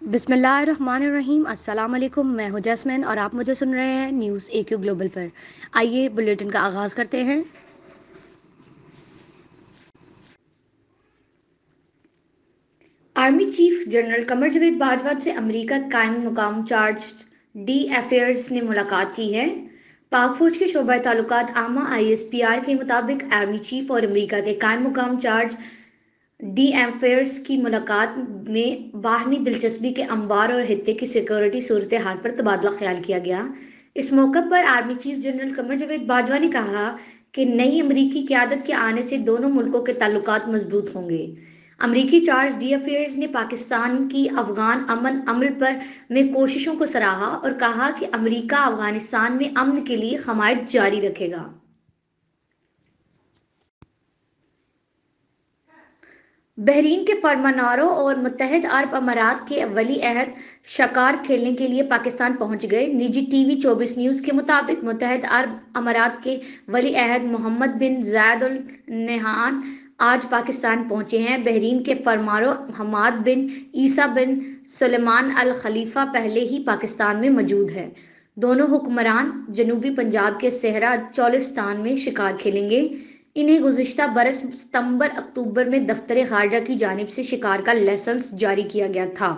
बिस्मिल्लाहिर्रहमानिर्रहीम। अस्सलाम वालेकुम। मैं हूं जैस्मिन और आप मुझे सुन रहे हैं न्यूज़ AQ ग्लोबल पर। आइए बुलेटिन का आगाज़ करते हैं। Army chief general Qamar Javed Bajwa से अमेरिका कायम मुकाम चार्ज डी अफेयर्स ने मुलाकात की है। पाक फौज के शोबा ताल्लुकात आमा ISPR के मुताबिक आर्मी चीफ और अमेरिका के कायम मुकाम चार्ज डी अफेयर्स की मुलाकात में बाहमी दिलचस्पी के अंबार और खित्ते की सिक्योरिटी सूरत हाल पर तबादला ख्याल किया गया। इस मौके पर army chief general Qamar Javed Bajwa ने कहा कि नई अमरीकी क़यादत के आने से दोनों मुल्कों के ताल्लुकात मजबूत होंगे। अमरीकी चार्ज डी अफेयर्स ने पाकिस्तान की अफगान अमन अमल पर में कोशिशों को सराहा और कहा कि अमरीका अफगानिस्तान में अमन के लिए हमायत जारी रखेगा। बहरीन के फरमानरों और मुत्तहद अरब अमारात के वली अहद शकार खेलने के लिए पाकिस्तान पहुंच गए। निजी टीवी 24 न्यूज़ के मुताबिक मुत्तहद अरब अमारात के वली अहद मोहम्मद बिन जायद अल नहयान आज पाकिस्तान पहुंचे हैं। बहरीन के फरमानरों हमाद बिन ईसा बिन सुलेमान अल खलीफा पहले ही पाकिस्तान में मौजूद है। दोनों हुक्मरान जनूबी पंजाब के सहरा चोलिस्तान में शिकार खेलेंगे। इन्हें गुज़िश्ता बरस सितंबर अक्टूबर में दफ्तर खारजा की जानिब से शिकार का लाइसेंस जारी किया गया था।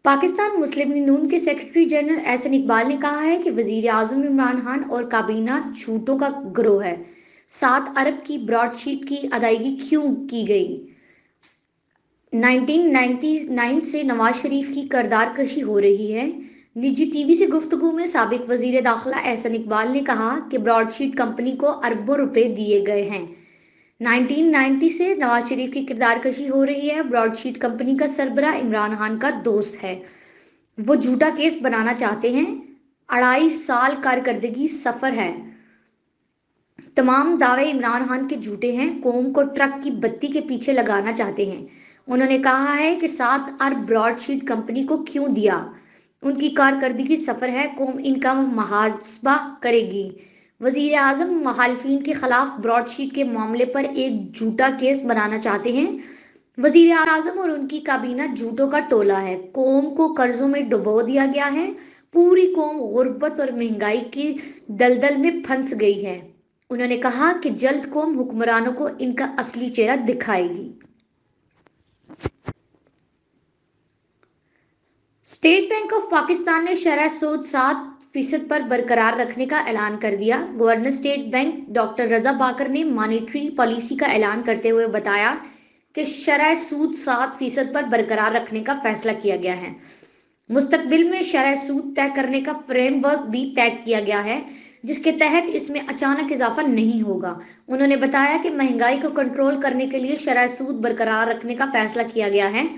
पाकिस्तान मुस्लिम लीग नून के सेक्रेटरी जनरल एहसन इकबाल ने कहा है कि वजीर आजम इमरान खान और काबीना झूठों का गिरोह है। 7 अरब की ब्रॉडशीट की अदायगी क्यों की गई? 1999 से नवाज शरीफ की किरदार कशी हो रही है। निजी टीवी से गुफ्तगू में साबिक वजीर दाखिला एहसन इकबाल ने कहा कि ब्रॉडशीट कंपनी को अरबों रुपए दिए गए हैं। 1990 से नवाज शरीफ की किरदार कशी हो रही है। ब्रॉडशीट कंपनी का सरबराह इमरान खान का दोस्त है। वो झूठा केस बनाना चाहते हैं। 2.5 साल कारकर्दगी सफर है। तमाम दावे इमरान खान के झूठे हैं। कौम को ट्रक की बत्ती के पीछे लगाना चाहते हैं। उन्होंने कहा है कि 7 अरब ब्रॉडशीट कंपनी को क्यों दिया। उनकी कारकर्दगी सफर है। कौम इनका मुहासबा करेगी। वजीर आजम मुखालिफिन के खिलाफ ब्रॉडशीट के मामले पर एक झूठा केस बनाना चाहते हैं। वजीर आजम और उनकी काबीना झूठों का टोला है। कौम को कर्जों में डुबो दिया गया है। पूरी कौम गुर्बत और महंगाई की दलदल में फंस गई है। उन्होंने कहा कि जल्द कौम हुक्मरानों को इनका असली चेहरा दिखाएगी। स्टेट बैंक ऑफ पाकिस्तान ने शरह सूद 7% पर बरकरार रखने का ऐलान कर दिया। गवर्नर स्टेट बैंक डॉक्टर रजा बाकर ने मॉनेटरी पॉलिसी का ऐलान करते हुए बताया कि शरह सूद 7% पर बरकरार रखने का फैसला किया गया है। मुस्तकबिल में शरह सूद तय करने का फ्रेमवर्क भी तय किया गया है, जिसके तहत इसमें अचानक इजाफा नहीं होगा। उन्होंने बताया कि महंगाई को कंट्रोल करने के लिए शरह सूद बरकरार रखने का फैसला किया गया है।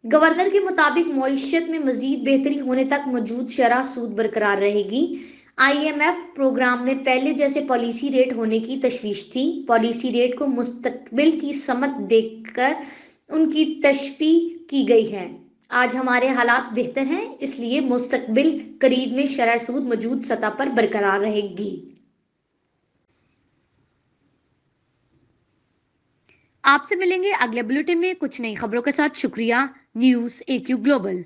गवर्नर के मुताबिक मईशत में मजीद बेहतरी होने तक मौजूद शरह सूद बरकरार रहेगी। IMF प्रोग्राम में पहले जैसे पॉलिसी रेट होने की तशवीश थी। पॉलिसी रेट को मुस्तकबिल की समत देखकर उनकी तशबीह की गई है। आज हमारे हालात बेहतर हैं, इसलिए मुस्तकबिल करीब में शरह सूद मौजूद सतह पर बरकरार रहेगी। आपसे मिलेंगे अगले बुलेटिन में कुछ नई खबरों के साथ। शुक्रिया। News AQ global.